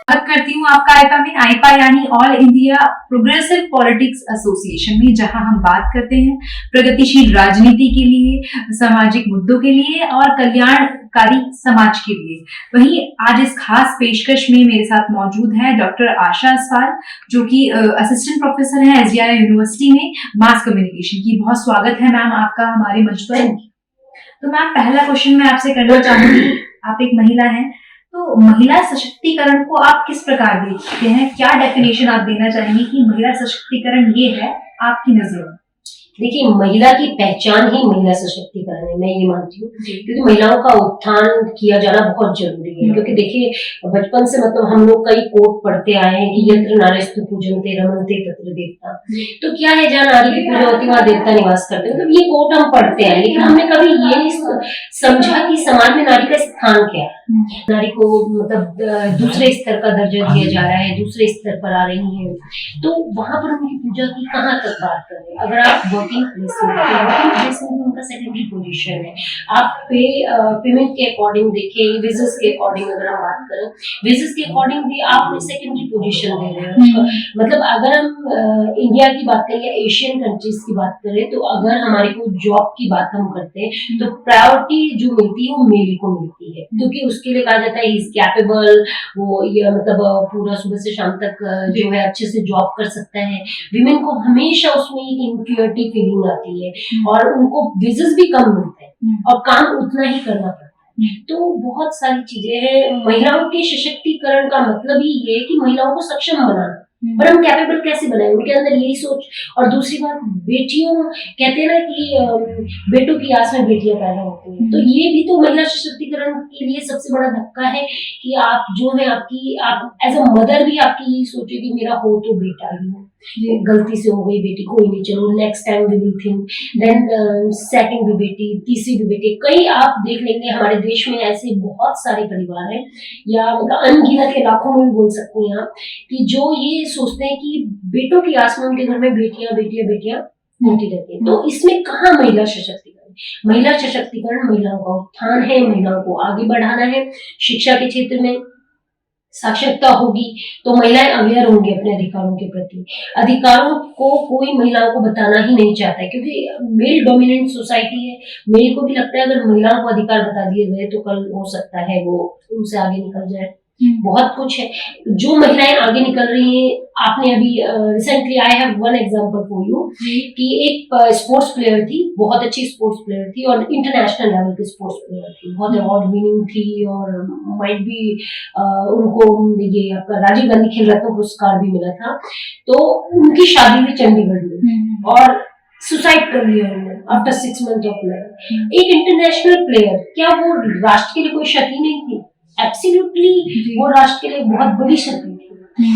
स्वागत करती हूँ आपका आइपा में, आइपा यानी all India progressive politics association में, जहां हम बात करते हैं प्रगतिशील राजनीति के लिए, सामाजिक मुद्दों के लिए और कल्याणकारी समाज के लिए। वहीं आज इस खास पेशकश में मेरे साथ मौजूद है डॉक्टर आशा असवाल, जो कि असिस्टेंट प्रोफेसर है एसडीआई यूनिवर्सिटी में मास कम्युनिकेशन की। बहुत स्वागत है मैम आपका हमारे मंच पर। तो मैम, पहला क्वेश्चन मैं आपसे करना चाहूंगी, आप एक महिला हैं, तो महिला सशक्तिकरण को आप किस प्रकार देखते हैं? क्या डेफिनेशन आप देना चाहेंगे कि महिला सशक्तिकरण ये है आपकी नजरों में? देखिए, महिला की पहचान ही महिला सशक्तिकरण है, मैं ये मानती हूँ, क्योंकि महिलाओं का उत्थान किया जाना बहुत जरूरी है। क्योंकि देखिए, बचपन से मतलब हम लोग कई कोट पढ़ते आए हैं कि यत्र नारीस्तु पूजन्ते रमन्ते तत्र देवता। तो क्या है, जहाँ नारी की पूजा होती है वहाँ देवता निवास करते हैं, मतलब ये कोट हम पढ़ते आए, लेकिन हमने कभी ये नहीं समझा कि समाज में नारी का स्थान क्या है। नारी को मतलब दूसरे स्तर का दर्जा दिया जा रहा है, दूसरे स्तर पर आ रही है, तो वहां पर उनकी पूजा की कहाँ तक बात कर रहे हैं। अगर आप वर्किंग प्लेस में भी उनका सेकेंडरी पोजीशन है। आप पेमेंट के अकॉर्डिंग देखें, वेजेस के अकॉर्डिंग अगर हम बात करें, वेजेस के अकॉर्डिंग भी आप उन्हें सेकेंडरी पोजीशन दे रहे हैं। मतलब अगर हम इंडिया की बात करें या एशियन कंट्रीज की बात करें, तो अगर हमारे को जॉब की बात हम करते हैं तो प्रायोरिटी जो मिलती है वो मेल को मिलती है, क्योंकि उसके लिए कहा जाता है इज कैपेबल, वो ये मतलब पूरा सुबह से शाम तक जो है अच्छे से जॉब कर सकता है। विमेन को हमेशा उसमें एक इनफीरियरिटी फीलिंग आती है और उनको वेजेस भी कम मिलते हैं और काम उतना ही करना पड़ता है। तो बहुत सारी चीजें हैं। महिलाओं के सशक्तिकरण का मतलब ही ये है कि महिलाओं को सक्षम बनाना, पर हम कैपेबल कैसे बनाए, उनके अंदर यही सोच। और दूसरी बात, बेटियों कहते हैं ना कि बेटों की आस में बेटियां पैदा होती हैं, तो ये भी तो महिला सशक्तिकरण के लिए सबसे बड़ा धक्का है कि आप जो है आप एज अ मदर भी आपकी यही सोचे कि मेरा हो तो बेटा ही हो, गलती से हो गई बेटी, कोई नहीं, चलो next time we will think, then second भी बेटी, तीसरी भी बेटी। कई आप देख लेंगे हमारे देश में ऐसे बहुत सारे परिवार हैं, या मतलब अनगिनत के लाखों में भी बोल सकती हैं आप, कि जो ये सोचते हैं कि बेटों की आस में उनके घर में बेटियां बेटियां बेटियां होती रहती है। तो इसमें कहाँ महिला सशक्तिकरण? महिला सशक्तिकरण महिलाओं का उत्थान है, महिलाओं को आगे बढ़ाना है। शिक्षा के क्षेत्र में साक्षरता होगी तो महिलाएं अवेयर होंगी अपने अधिकारों के प्रति। अधिकारों को कोई महिलाओं को बताना ही नहीं चाहता है, क्योंकि मेल डोमिनेंट सोसाइटी है। मेल को भी लगता है अगर महिलाओं को अधिकार बता दिए गए तो कल हो सकता है वो उनसे आगे निकल जाए। बहुत कुछ है जो महिलाएं आगे निकल रही हैं। आपने अभी recently, I have one example for you, कि एक स्पोर्ट्स प्लेयर थी, बहुत अच्छी स्पोर्ट्स प्लेयर थी और इंटरनेशनल लेवल की स्पोर्ट्स प्लेयर थी, बहुत अवार्ड विनिंग थी और माइट भी उनको ये आपका राजीव गांधी खेल रत्न पुरस्कार भी मिला था। तो उनकी शादी हुई चंडीगढ़ में और सुसाइड कर लिया उन्होंने आफ्टर 6 months ऑफ लाइफ। एक इंटरनेशनल प्लेयर, क्या वो राष्ट्र के लिए कोई क्षति नहीं थी? एब्सोल्युटली वो राष्ट्र के लिए बहुत बड़ी क्षति थी,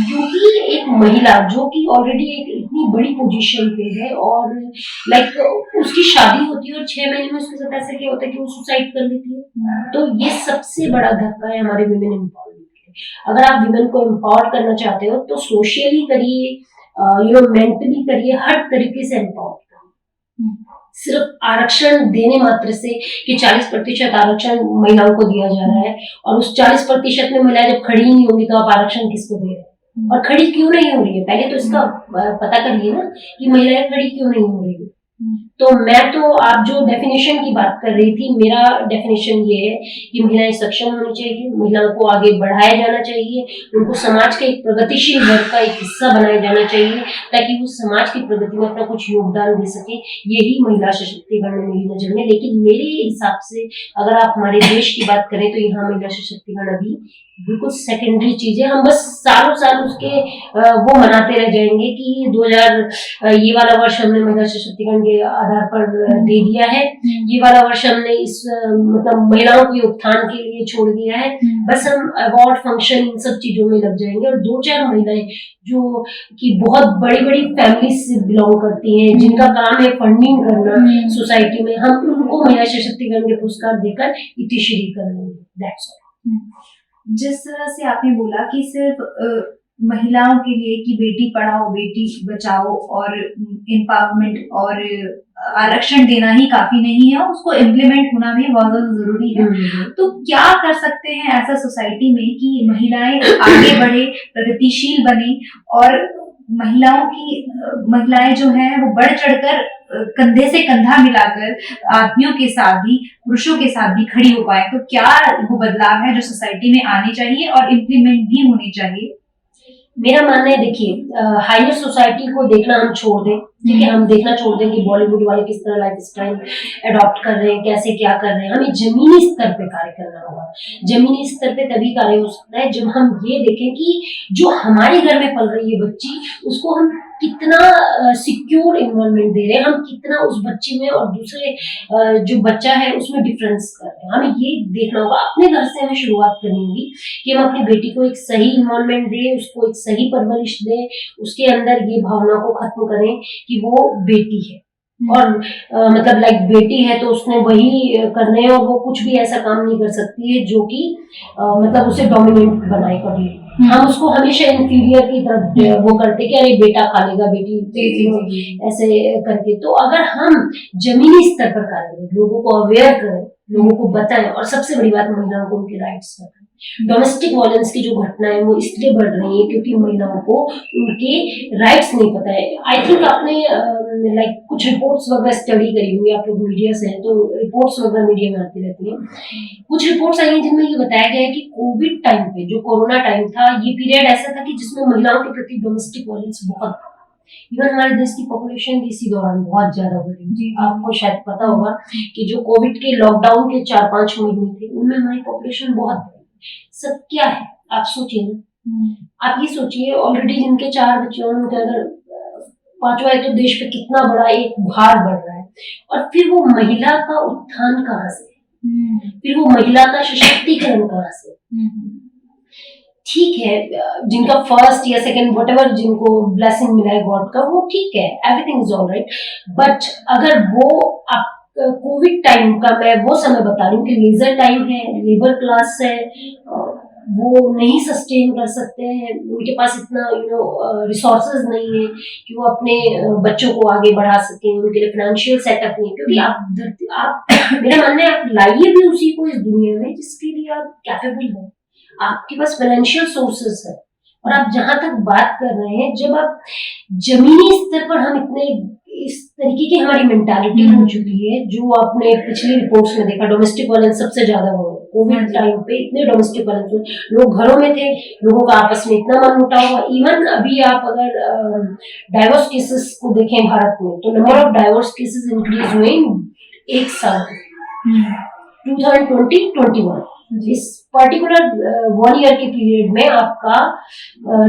क्योंकि एक महिला जो कि ऑलरेडी एक इतनी बड़ी पोजीशन पे है और लाइक उसकी शादी होती है और 6 महीने में उसके साथ ऐसा क्या होता है कि वो सुसाइड कर लेती है। तो ये सबसे बड़ा धक्का है हमारे विमेन एम्पावरमेंट के। अगर आप विमेन को एम्पावर करना चाहते हो तो सोशली करिए, मेंटली करिए, हर तरीके से एम्पावर। सिर्फ आरक्षण देने मात्र से कि 40% आरक्षण महिलाओं को दिया जा रहा है और उस 40% में महिलाएं जब खड़ी नहीं होंगी तो आप आरक्षण किसको दे रहे हैं और खड़ी क्यों नहीं हो रही है? पहले तो इसका पता करिए ना कि महिलाएं खड़ी क्यों नहीं हो रही है। तो मैं तो, आप जो डेफिनेशन की बात कर रही थी, मेरा डेफिनेशन ये है कि महिलाएं सक्षम होनी चाहिए, महिलाओं को आगे बढ़ाया जाना चाहिए, उनको समाज के एक प्रगतिशील वर्ग का एक हिस्सा बनाया जाना चाहिए ताकि वो समाज की प्रगति में अपना कुछ योगदान दे सके। यही महिला सशक्तिकरण मेरी नजर में। लेकिन मेरे हिसाब से अगर आप हमारे देश की बात करें तो यहाँ महिला सशक्तिकरण अभी बिल्कुल सेकेंडरी चीज है। हम बस सालों साल उसके वो मनाते रह जाएंगे कि 2000 ये वाला वर्ष हमने महिला सशक्तिकरण के आधार पर दे दिया है, ये वाला वर्ष हमने इस मतलब महिलाओं के उत्थान के लिए छोड़ दिया है। बस हम अवार्ड फंक्शन इन सब चीजों में लग जाएंगे और 2-4 महिलाएं जो कि बहुत बड़ी बड़ी फैमिली से बिलोंग करती हैं, जिनका काम है फंडिंग करना सोसाइटी में, हम उनको महिला सशक्तिकरण के पुरस्कार देकर इतिश्री कर लेंगे। That's all. जिस तरह से आपने बोला कि सिर्फ महिलाओं के लिए कि बेटी पढ़ाओ बेटी बचाओ और एम्पावरमेंट और आरक्षण देना ही काफी नहीं है, उसको इम्प्लीमेंट होना भी बहुत ज्यादा जरूरी है। तो क्या कर सकते हैं ऐसा सोसाइटी में कि महिलाएं आगे बढ़े, प्रगतिशील बने और महिलाएं जो है वो बढ़ चढ़कर कंधे से कंधा मिलाकर आदमियों के साथ भी, पुरुषों के साथ भी खड़ी हो पाए। तो क्या वो बदलाव है जो सोसाइटी में आने चाहिए और इम्प्लीमेंट भी होने चाहिए? मेरा मानना है, देखिए, हायर सोसाइटी को देखना हम छोड़ दें, ठीक है, हम देखना छोड़ दें कि बॉलीवुड वाले किस तरह लाइफ स्टाइल अडॉप्ट कर रहे हैं, कैसे क्या कर रहे हैं। हमें जमीनी स्तर पे कार्य करना होगा। जमीनी स्तर पे तभी कार्य हो सकता है जब हम ये देखें कि जो हमारे घर में पल रही है बच्ची, उसको हम कितना सिक्योर इन्वायरमेंट दे रहे हैं, हम कितना उस बच्चे में और दूसरे जो बच्चा है उसमें डिफरेंस कर रहे हैं। हमें ये देखना होगा, अपने घर से हमें शुरुआत करनी होगी कि हम अपनी बेटी को एक सही इन्वायरमेंट दें, उसको एक सही परवरिश दें, उसके अंदर ये भावना को खत्म करें कि वो बेटी है और मतलब लाइक बेटी है तो उसने वही करने है और वो कुछ भी ऐसा काम नहीं कर सकती है जो कि मतलब उसे डोमिनेंट बनाए कभी। हम उसको हमेशा इंफीरियर की तरफ वो करते कि अरे बेटा खा लेगा, बेटी ऐसे करके। तो अगर हम जमीनी स्तर पर कार्य करें, लोगों को अवेयर करें, लोगों को बताएं, और सबसे बड़ी बात महिलाओं को उनके राइट्स बताएं। डोमेस्टिक वायलेंस की जो घटनाएं वो इसलिए बढ़ रही है क्योंकि महिलाओं को उनके राइट्स नहीं पता है। आई थिंक आपने लाइक कुछ रिपोर्ट्स वगैरह स्टडी करी होंगी, आप लोग मीडिया से हैं तो रिपोर्ट्स वगैरह मीडिया में आती रहती हैं। कुछ रिपोर्ट्स आई हैं जिनमें ये बताया गया है कि कोविड टाइम पे, जो कोरोना टाइम था, ये पीरियड ऐसा था कि जिसमें महिलाओं के प्रति डोमेस्टिक वायलेंस बहुत, इवन हमारे देश की पॉपुलेशन भी इसी दौरान बहुत ज्यादा बढ़ी। आपको शायद पता होगा कि जो कोविड के लॉकडाउन के 4-5 महीने थे उनमें हमारी पॉपुलेशन बहुत बढ़ी। सब क्या है आप सोचिए ना, आप ये सोचिए ऑलरेडी जिनके 4 बच्चे हैं उनके अगर 5वां है तो देश पे कितना बड़ा एक भार बढ़ रहा है। और फिर वो महिला का उत्थान कहाँ से, फिर वो महिला का सशक्तिकरण कहाँ से? ठीक है, जिनका फर्स्ट या सेकंड व्हाटएवर जिनको ब्लेसिंग मिला है गॉड का, वो ठीक है, एवरीथिंग इज ऑलराइट। बट अगर वो आप कोविड टाइम का मैं वो समय बता रही हूँ कि लेजर टाइम है, लेबर क्लास है, वो नहीं सस्टेन कर सकते हैं, उनके पास इतना रिसोर्सेज नहीं है कि वो अपने बच्चों को आगे बढ़ा सकें, उनके लिए फाइनेंशियल सेटअप नहीं, क्योंकि आप मेरा मानना है आप लाइए भी उसी को इस दुनिया में जिसके लिए आप कैपेबल हैं, आपके पास फाइनेंशियल सोर्सेस है। और आप जहां तक बात कर रहे हैं, जब आप जमीनी स्तर पर हम इतने इस तरीके की हमारी मेंटालिटी हो चुकी है, जो आपने पिछली रिपोर्ट्स में देखा, डोमेस्टिक वायलेंस सबसे ज्यादा हुआ कोविड टाइम पे, इतने डोमेस्टिक वायलेंस हुए, लोग घरों में थे, लोगों का आपस में इतना मनमुटाव हुआ। इवन अभी आप अगर डाइवोर्स केसेस को देखें भारत में, तो number of divorce cases increase हुए एक साल 2020-21 इस पर्टिकुलर 1 ईयर के पीरियड में आपका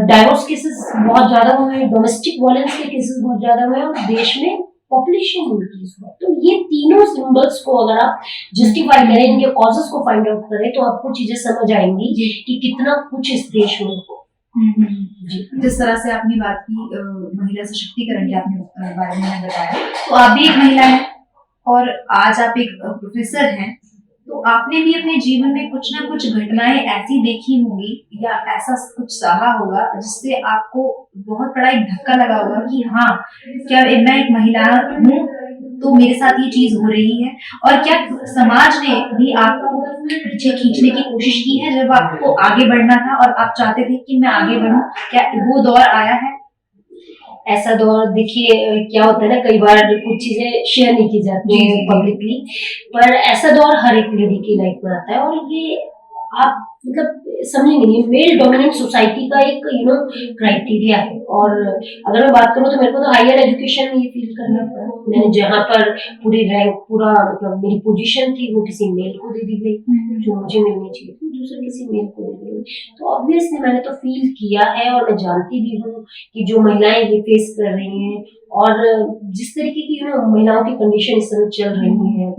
डाइवोर्स केसेस बहुत ज्यादा हुए, डोमेस्टिक वायलेंस के केसेस बहुत ज्यादा हुए और देश में पॉपुलेशन इंक्रीज हुआ। तो ये तीनों सिंबल्स को अगर आप जस्टिफाई करें, इनके कॉजेस को फाइंड आउट करें, तो आपको चीजें समझ आएंगी कि कितना कुछ इस देश में हो। जिस तरह से आपने बात की महिला सशक्तिकरण के आपने बारे में बताया, तो आप भी एक महिला हैं और आज आप एक प्रोफेसर हैं, तो आपने भी अपने जीवन में कुछ ना कुछ घटनाएं ऐसी देखी होंगी या ऐसा कुछ सहा होगा जिससे आपको बहुत बड़ा एक धक्का लगा होगा कि हाँ, क्या मैं एक महिला हूँ तो मेरे साथ ये चीज हो रही है। और क्या समाज ने भी आपको पीछे खींचने की कोशिश की है जब आपको आगे बढ़ना था और आप चाहते थे कि मैं आगे बढ़ूं? क्या वो दौर आया है? ऐसा दौर, देखिए क्या होता है ना, कई बार कुछ चीजें शेयर नहीं की जाती है पब्लिकली, पर ऐसा दौर हर एक लेडी की लाइफ में आता है। और ये आप मतलब समझेंगे नहीं, मेल डोमिनेंट सोसाइटी का एक क्राइटेरिया है। और अगर मैं बात करूँ तो मेरे को तो हायर एजुकेशन में ये फील करना पड़ा, मैंने जहाँ पर पूरी रैंक पूरा मतलब मेरी पोजीशन थी वो किसी मेल को दे दी गई जो मुझे मिलनी चाहिए थी, दूसरे किसी मेल को दे दी गई। तो ऑब्वियसली मैंने तो फील किया है और मैं जानती भी हूँ कि जो महिलाएं ये फेस कर रही हैं और जिस तरीके की महिलाओं की कंडीशन इस समय चल रही है,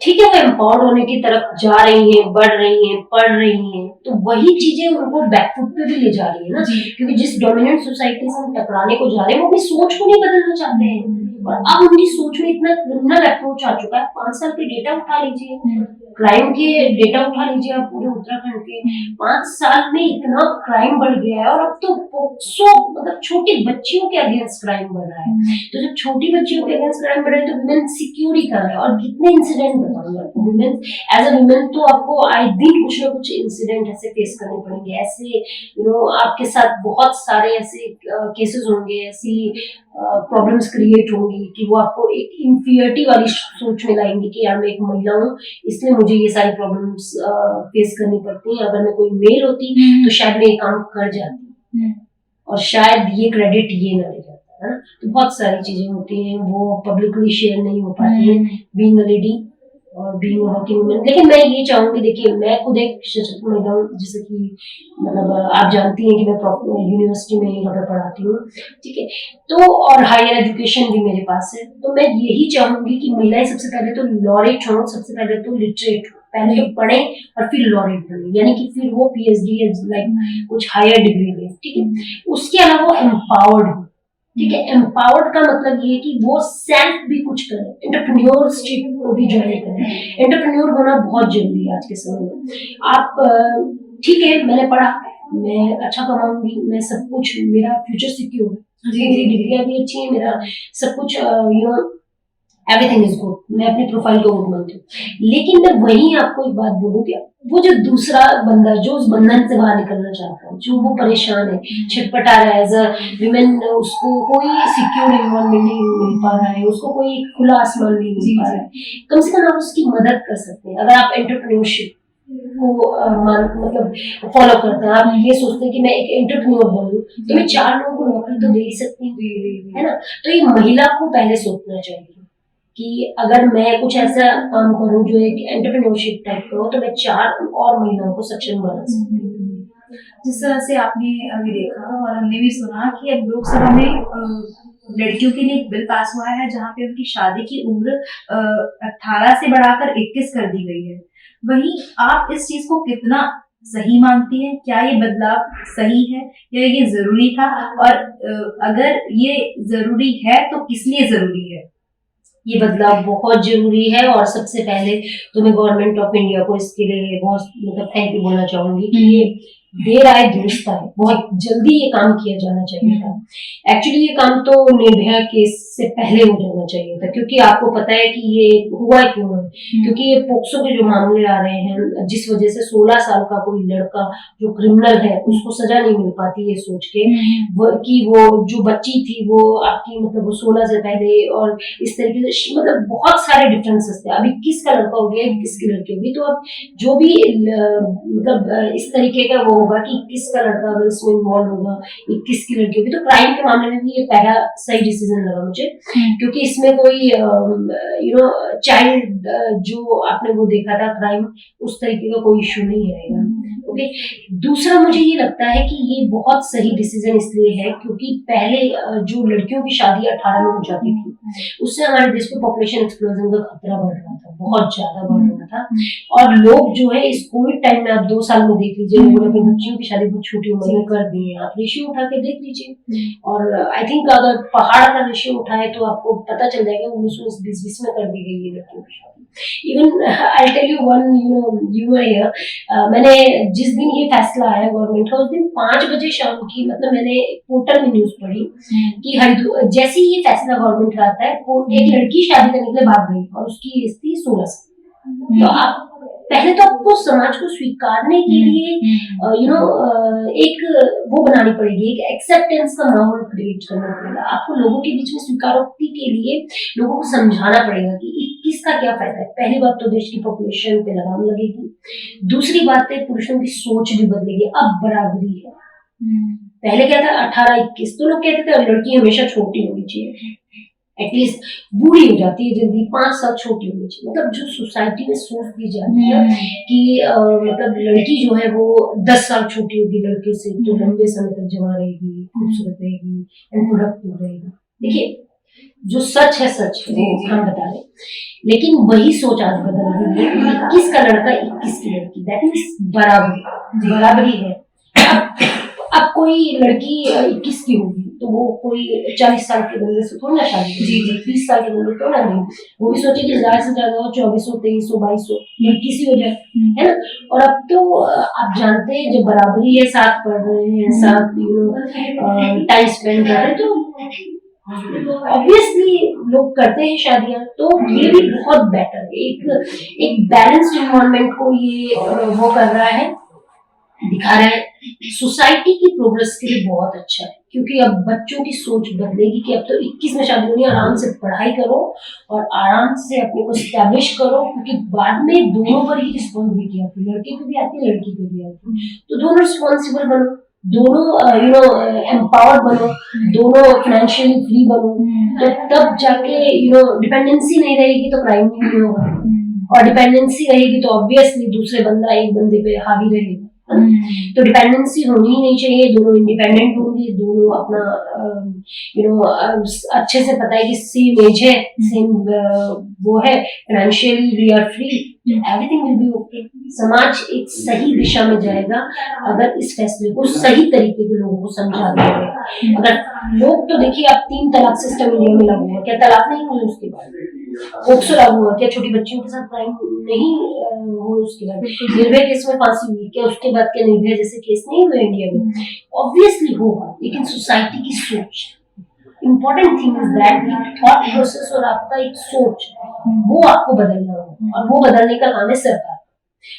ठीक है, वो एम्पावर्ड होने की तरफ जा रही हैं, बढ़ रही हैं, पढ़ रही हैं, तो वही चीजें उनको बैकफुट पे भी ले जा रही है ना, क्योंकि जिस डोमिनेंट सोसाइटी से हम टकराने को जा रहे हैं वो अपनी सोच को नहीं बदलना चाहते हैं। और अब उनकी सोच में इतना क्रिमिनल अप्रोच आ चुका है। 5 साल के डेटा उठा लीजिए, क्राइम के डेटा उठा लीजिए आप पूरे उत्तराखंड के, 5 साल में इतना क्राइम बढ़ गया है। और अब तो पोक्सो मतलब छोटी बच्चियों के अगेंस्ट क्राइम बढ़ रहा है। तो जब छोटी बच्चियों के अगेंस्ट क्राइम बढ़ रहा है तो वुमेन सिक्योरिटी कहाँ है? और कितने इंसिडेंट बताऊंगा आपको, वुमेन एज अ वुमेन तो आपको आए दिन कुछ ना कुछ इंसिडेंट ऐसे फेस करने पड़ेंगे। ऐसे आपके साथ बहुत सारे ऐसे केसेस होंगे, ऐसी प्रॉब्लम्स क्रिएट होंगी कि वो आपको एक इंफीरियरिटी वाली सोच में लाएंगे कि यार मैं एक महिला हूँ इसलिए मुझे ये सारी प्रॉब्लम्स फेस करनी पड़ती हैं। अगर मैं कोई मेल होती तो शायद मैं ये काम कर जाती और शायद ये क्रेडिट ये ना ले जाता, है ना। तो बहुत सारी चीजें होती हैं वो पब्लिकली शेयर नहीं हो पाती है, बीइंग अ लेडी और बीइंग अ वर्किंग वुमन। लेकिन मैं ये चाहूंगी, देखिए मैं खुद एक सशक्त महिला हूँ, जैसे कि मतलब आप जानती हैं कि मैं यूनिवर्सिटी में यहाँ पे पढ़ाती हूँ, ठीक है। तो और हायर एजुकेशन भी मेरे पास है। तो मैं यही चाहूंगी कि महिलाएं सबसे पहले तो लॉरेट हों, सबसे पहले तो लिटरेट हो, पहले तो पढ़े और फिर लॉरेट बने, यानी कि फिर वो PhD लाइक कुछ हायर डिग्री ले, ठीक है। उसके अलावा एम्पावर्ड हो, ठीक है। एम्पावर्ड का मतलब ये कि वो सेल्फ भी कुछ करे, एंटरप्रेन्योरशिप को भी ज्वाइन करे। एंटरप्रेन्योर होना बहुत जरूरी है आज के समय में। आप ठीक है, मैंने पढ़ा, मैं अच्छा कमाऊंगी, मैं सब कुछ, मेरा फ्यूचर सिक्योर है, मेरी डिग्रियां भी अच्छी है, मेरा सब कुछ एवरीथिंग इज गुड, मैं अपनी प्रोफाइल को गुड मानती हूँ। लेकिन मैं वहीं आपको एक बात बोलूँ कि वो जो दूसरा बंदा जो उस बंधन से बाहर निकलना चाहता है, जो वो परेशान है, छटपटा रहा है एज अ विमेन, उसको कोई सिक्योर एनवायरनमेंट नहीं मिल पा रहा है, उसको कोई खुला आसमान नहीं मिल पा रहा है, कम से कम आप उसकी मदद कर सकते हैं। अगर आप एंटरप्रेन्योरशिप को मतलब फॉलो करते हैं, आप ये सोचते हैं कि मैं एक एंटरप्रेन्योर बनूं तो मैं 4 लोगों को नौकरी तो दे ही सकती हूँ, है ना। तो ये महिला को पहले सोचना चाहिए कि अगर मैं कुछ ऐसा काम करूं जो एक एंटरप्रेन्योरशिप टाइप का हो तो मैं 4 और महिलाओं को सक्षम बना सकती हूँ। जिस तरह से आपने अभी देखा और हमने भी सुना कि अब लोकसभा में लड़कियों के लिए एक बिल पास हुआ है जहाँ पे उनकी शादी की उम्र 18 से बढ़ाकर 21 कर दी गई है। वहीं आप इस चीज को कितना सही मानती हैं? क्या ये बदलाव सही है या ये जरूरी था? और अगर ये जरूरी है तो किस लिए जरूरी है? ये बदलाव बहुत जरूरी है और सबसे पहले तो मैं गवर्नमेंट ऑफ इंडिया को इसके लिए बहुत मतलब थैंक यू बोलना चाहूंगी कि ये देर आए दुरुस्त आए, बहुत जल्दी ये काम किया जाना चाहिए था। एक्चुअली ये काम तो निर्भया केस से पहले हो जाना चाहिए था, क्योंकि आपको पता है कि ये हुआ क्यों है, क्योंकि ये पोक्सो के जो मामले आ रहे हैं जिस वजह से 16 साल का कोई लड़का जो क्रिमिनल है उसको सजा नहीं मिल पाती, ये सोच के कि वो जो बच्ची थी वो आपकी मतलब वो 16 से पहले, और इस तरीके से मतलब बहुत सारे डिफरेंसेस थे। अब 21 का लड़का हो गया, 21 की लड़की होगी, तो अब जो भी मतलब इस तरीके का वो होगा कि 21 का लड़का अगर इसमें इन्वॉल्व होगा, 21 की लड़की होगी, तो क्राइम के मामले में भी ये पहला सही डिसीजन लगा मुझे, क्योंकि इसमें कोई चाइल्ड जो आपने वो देखा था क्राइम, उस तरीके का कोई इश्यू नहीं रहेगा। ओके, दूसरा मुझे ये लगता है कि ये बहुत सही डिसीजन इसलिए है क्योंकि पहले जो लड़कियों की शादी 18 में हो जाती थी, उससे हमारे देश में पॉपुलेशन एक्सप्लोजन का खतरा बढ़ रहा था, बहुत ज्यादा बढ़ रहा था। और लोग जो है इस कोविड टाइम में आप 2 साल में देख लीजिए, लोगों ने अपनी बच्चियों की शादी बहुत छोटी उम्र में कर दी है। आप रेशियो उठा के देख लीजिए, और आई थिंक अगर पहाड़ का रेशियो उठाए तो आपको पता चल जाएगा 1920 में कर दी गई है लड़कियों की शादी। Even I tell you one humour here, मैंने जिस दिन ये फैसला आया गवर्नमेंट का, उस दिन 5 बजे शाम की मतलब मैंने पोर्टल में न्यूज पढ़ी कि हरिद्वार जैसे ही ये फैसला गवर्नमेंट का आता है, एक लड़की शादी करने के लिए भाग गई और उसकी एज थी 16 साल। तो आप पहले तो आपको समाज को स्वीकारने के लिए एक वो बनानी पड़ेगी, एक एक्सेप्टेंस का माहौल क्रिएट करना पड़ेगा। आपको लोगों के बीच में स्वीकारोक्ति के लिए लोगों को समझाना पड़ेगा कि किसका क्या फायदा है। पहली बात तो देश की पॉपुलेशन पे लगाम लगेगी, दूसरी बात है पुरुषों की सोच भी बदलेगी। अब बराबरी है, पहले क्या था 18-21, तो लोग कहते थे लड़की हमेशा छोटी होनी चाहिए, एटलीस्ट बूढ़ी हो जाती है जल्दी, 5 साल छोटी होनी चाहिए। मतलब जो सोसाइटी में सोच दी जाती है कि मतलब लड़की जो है वो 10 साल छोटी होगी लड़के से तो लंबे समय तक जवान रहेगी, खूबसूरत रहेगी एंड प्रोडक्टिव रहेगी। देखिए जो सच है सच है, वो हम बता रहे, लेकिन वही सोच आज बदल रही है। 21 का लड़का 21 की लड़की, दैट मीन्स बराबरी है। अब कोई लड़की 21 की होगी तो वो कोई 40 साल के बंदे से थोड़ी ना शादी करेगी, 30 साल के बंदे तो ना करेगी, वो भी सोचे कि ज्यादा से ज्यादा 24 हो, 23 हो, 22 हो, लड़की सी हो जाए, है ना। और अब तो आप जानते हैं जब बराबरी है, साथ पढ़ रहे हैं, साथ टाइम स्पेंड कर रहे हैं, तो ऑब्वियसली लोग करते हैं शादियां, तो ये भी बहुत बेटर है। एक बैलेंस्ड इन्वायरमेंट को ये वो कर रहा है, दिखा रहा है, सोसाइटी की प्रोग्रेस के लिए बहुत अच्छा है, क्योंकि अब बच्चों की सोच बदलेगी कि अब तो 21 में शादी होनी, आराम से पढ़ाई करो और आराम से अपने को स्टैब्लिश करो, क्योंकि बाद में दोनों पर ही रिस्पॉन्सिबिलिटी आती है, लड़के पे भी आती है, लड़की पे भी आती है, तो दोनों रिस्पॉन्सिबल बनो, दोनों एम्पावर्ड बनो, दोनों फाइनेंशियली फ्री बनो, तो तब जाके डिपेंडेंसी नहीं रहेगी तो क्राइम नहीं होगा, और डिपेंडेंसी रहेगी तो ऑब्वियसली दूसरे बंदा एक बंदे पे हावी रहेगा। तो डिपेंडेंसी होनी ही नहीं चाहिए, दोनों इंडिपेंडेंट होंगे, दोनों अपना अच्छे से पता है कि सेम एज है, सेम वो है, financially we are free, everything will be okay. समाज एक सही दिशा में जाएगा अगर इस फैसले को सही तरीके के लोगों को समझा देंगे। अगर लोग तो देखिए अब 3 तलाक सिस्टम इंडिया में लागू हुआ, क्या तलाक नहीं हुई उसके बाद? पोक्सो लागू हुआ, क्या छोटी बच्चियों के साथ क्राइम नहीं हुआ उसके बाद? निर्भया केस में फांसी हुई, क्या उसके बाद क्या निर्भया जैसे केस नहीं हुए इंडिया में? ऑब्वियसली होगा, लेकिन सोसाइटी की सोच, important thing is that thought process और आपका एक सोच वो आपको बदलना होगा, और वो बदलने का काम है सरकार।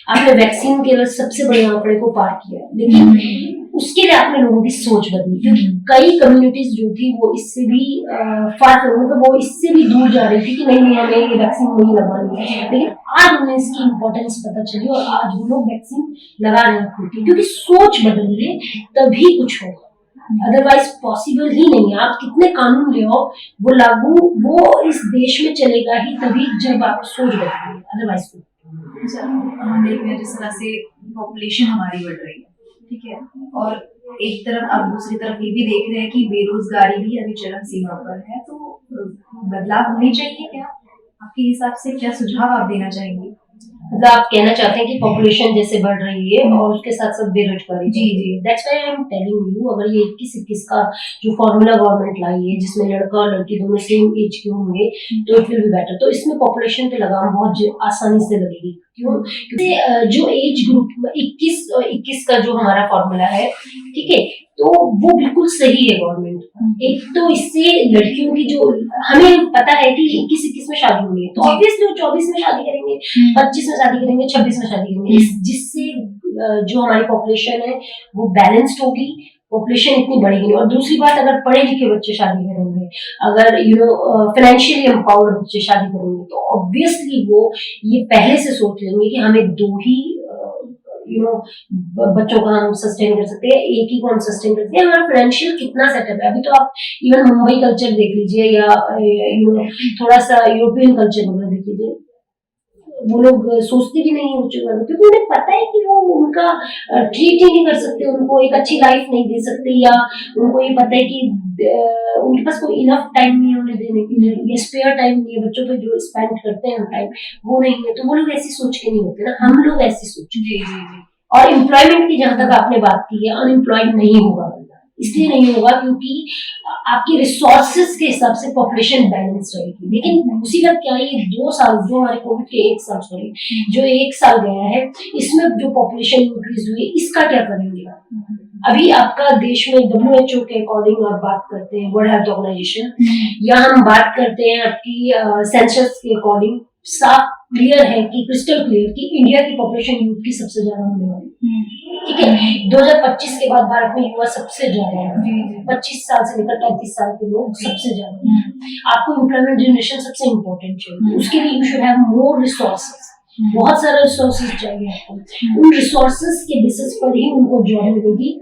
आपने वैक्सीन के सबसे बड़े आंकड़े को पार किया, लेकिन उसके लिए आपने लोगों की सोच बदली, क्योंकि कई कम्युनिटीज जो थी वो इससे भी फार वो इससे भी दूर जा रही थी कि नहीं हमें ये वैक्सीन नहीं लगवानी है, लेकिन आज उन्हें इसकी इम्पोर्टेंस पता चली और आज वो लोग वैक्सीन लगा रहे हैं, क्योंकि सोच बदली है तभी कुछ होगा, अदरवाइज पॉसिबल ही नहीं है। आप कितने कानून ले आओ, वो लागू वो इस देश में चलेगा ही तभी जब आप सोच बदलेंगे, अदरवाइज हम देख रहे हैं जिस तरह से पॉपुलेशन हमारी बढ़ रही है, ठीक है, और एक तरफ अब दूसरी तरफ ये भी देख रहे हैं कि बेरोजगारी भी अभी चरम सीमा पर है, तो बदलाव होने चाहिए क्या? आपके हिसाब से क्या सुझाव आप देना चाहेंगे? मतलब आप कहना चाहते हैं कि पॉपुलेशन जैसे बढ़ रही है और उसके साथ साथ बेरोजगारी, जी जी, that's why I am telling you, अगर ये 21-21 का जो फॉर्मूला गवर्नमेंट लाई है जिसमें लड़का और लड़की दोनों सेम एज के होंगे तो इट विल बी बेटर। तो इसमें पॉपुलेशन पे लगाम बहुत आसानी से लगेगी, क्यों? क्योंकि जो एज ग्रुप 21 का जो हमारा फॉर्मूला है, ठीक है, तो वो बिल्कुल सही है गवर्नमेंट का। एक तो इससे लड़कियों की जो हमें पता है कि 21-21 में शादी होनी है, तो ऑब्वियसली वो 24 में शादी करेंगे, 25 में शादी करेंगे, 26 में शादी करेंगे, जिससे जो हमारी पॉपुलेशन है वो बैलेंस्ड होगी, पॉपुलेशन इतनी बढ़ेगी नहीं। और दूसरी बात, अगर पढ़े लिखे बच्चे शादी करेंगे, अगर फाइनेंशियली एम्पावर्ड बच्चे शादी करेंगे, तो ऑब्वियसली वो ये पहले से सोच लेंगे कि हमें 2 ही बच्चों को हम सस्टेन कर सकते हैं, एक ही को हम सस्टेन कर सकते हैं, हमारा फाइनेंशियल कितना सेटअप है। अभी तो आप इवन मुंबई कल्चर देख लीजिए या थोड़ा सा यूरोपियन कल्चर वगैरह देख लीजिए, वो लोग सोचते भी नहीं है बच्चों के बारे में, क्योंकि उन्हें पता है कि वो उनका ट्रीट ही नहीं कर सकते, उनको एक अच्छी लाइफ नहीं दे सकते, या उनको ये पता है कि उनके पास कोई इनफ टाइम नहीं है उन्हें देने के लिए, ये स्पेयर टाइम नहीं है बच्चों पे जो स्पेंड करते हैं टाइम, वो नहीं है, तो वो लोग ऐसी सोच के नहीं होते ना, हम लोग ऐसी सोच। और एम्प्लॉयमेंट की जहां तक आपने बात की है, अनएम्प्लॉयड नहीं होगा बंदा, इसलिए नहीं होगा क्योंकि आपके रिसोर्सेज के हिसाब से पॉपुलेशन बैलेंस रहेगी। लेकिन मुसीबत क्या है, ये 2 साल जो हमारे कोविड के 1 साल सॉरी जो 1 साल गया है, इसमें जो पॉपुलेशन इंक्रीज हुई, इसका क्या करेंगे? अभी आपका देश में WHO के अकॉर्डिंग आप बात करते हैं, वर्ल्ड हेल्थ ऑर्गेनाइजेशन, या हम बात करते हैं आपकी सेंसस के अकॉर्डिंग, साफ क्लियर है कि क्रिस्टल क्लियर कि इंडिया की पॉपुलेशन यूथ की सबसे ज्यादा होने वाली, ठीक है। 2025 के बाद भारत में युवा सबसे ज्यादा है, 25 साल से लेकर 35 साल के लोग सबसे ज्यादा। आपको एम्प्लॉयमेंट जनरेशन सबसे इम्पोर्टेंट चाहिए, उसके लिए you should have more resources, बहुत सारे रिसोर्सेज चाहिए आपको, उन रिसोर्सेज के बेसिस पर ही उनको जॉब मिलेगी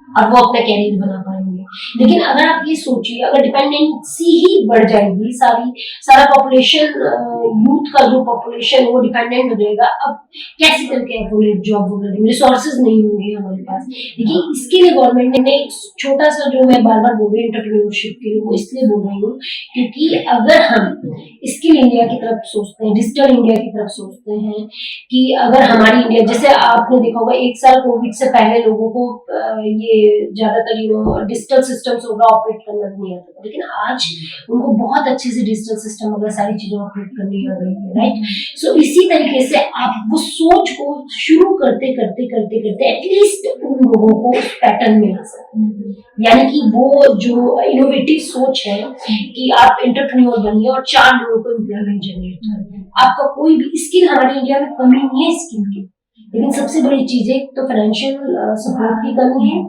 और वो अपना कैरियर बना पाएंगे। लेकिन अगर आप ये सोचिए, अगर डिपेंडेंसी ही बढ़ जाएगी, सारा पॉपुलेशन, यूथ का जो पॉपुलेशन वो डिपेंडेंट हो जाएगा, अब कैसे करके आप उन्हें जॉब वगैरह, रिसोर्सेज नहीं होंगे हमारे पास। देखिए, इसके लिए गवर्नमेंट ने एक छोटा सा, जो मैं बार बार बोल रही हूँ एंटरप्रेन्योरशिप के लिए, वो इसलिए बोल रही हूँ क्योंकि अगर हम स्किल इंडिया की तरफ सोचते हैं, डिजिटल इंडिया की तरफ सोचते हैं, कि अगर हमारी इंडिया, जैसे आपने देखा होगा 1 साल कोविड से पहले लोगों को ये ज्यादातर डिजिटल सिस्टम्स वगैरह ऑपरेट करना नहीं आता था, लेकिन आज उनको बहुत अच्छे से डिजिटल सिस्टम वगैरह सारी चीजें ऑपरेट करनी आ गई है, राइट। सो इसी तरीके से आप वो सोच को शुरू करते करते करते करते एटलीस्ट उन लोगों को पैटर्न में ला सकते हैं, यानी कि वो जो इनोवेटिव सोच है कि आप एंटरप्रेन्योर बनिए और 4 लोगों को एम्प्लॉयमेंट जनरेट करें। आपका कोई भी स्किल, हमारे इंडिया में कमी नहीं है स्किल की, लेकिन सबसे बड़ी चीज है तो फाइनेंशियल सपोर्ट की कमी है,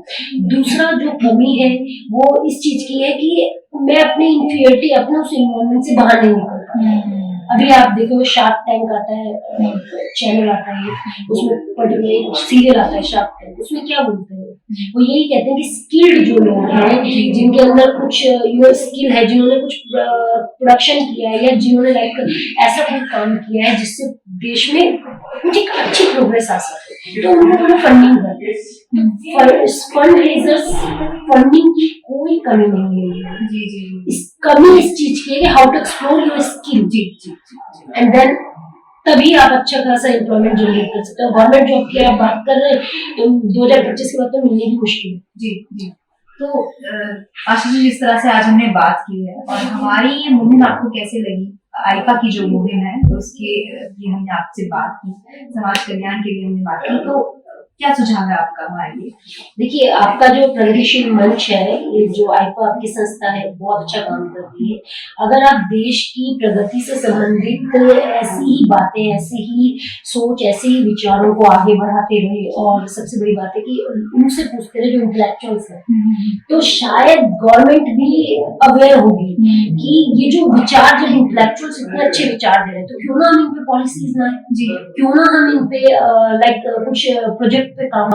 दूसरा जो कमी है वो इस चीज की है कि मैं अपनी इंफीरियरिटी, अपने उस एनवायरनमेंट से बाहर नहीं निकल पाता। अभी आप देखो, शार्क टैंक आता है, चैनल आता है, उसमें पर्टिकुलर सीरियल आता है शार्क टैंक, उसमें क्या बोलते हैं, वो यही कहते हैं कि स्किल्ड जो लोग हैं, जिनके अंदर कुछ स्किल है, जिन्होंने कुछ प्रोडक्शन किया है, या जिन्होंने ऐसा कोई काम किया है जिससे देश में कुछ एक अच्छी प्रोग्रेस आ सके, तो उनको फंडिंग करते हैं। फंड रेजर्स, फंडिंग की कोई कमी नहीं है। इस कमी इस चीज की है कि how to explore your skill, and then तभी आप अच्छा खासा एम्प्लॉयमेंट जनरेट कर सकते हो। गवर्नमेंट जॉब की आप बात कर रहे हैं तो 2025 के बाद तो मिलने की मुश्किल है। जी। तो आशीष जी, जिस तरह से आज हमने बात की है और हमारी ये मुहिम आपको कैसे लगी, आईपा की जो मुहिम है, तो उसके लिए हमने आपसे बात की, समाज कल्याण के लिए हमने बात की, तो क्या सुझाव है आपका हमारे लिए? देखिए, आपका जो प्रगतिशील मंच है, ये जो आईपा आपकी संस्था है, बहुत अच्छा काम कर रही है। अगर आप देश की प्रगति से संबंधित ऐसी ही बातें, ऐसी ही सोच, ऐसे ही विचारों को आगे बढ़ाते रहे, और सबसे बड़ी बात है कि उनसे पूछते रहे जो इंटेलेक्चुअल्स हैं, तो शायद गवर्नमेंट भी अवेयर होगी कि ये जो विचार, जब इंटेलेक्चुअल्स इतने अच्छे विचार दे रहे हैं, तो क्यों ना हम इन पे पॉलिसीज लाएं, क्यों ना हम इन पे कुछ प्रोजेक्ट पे काम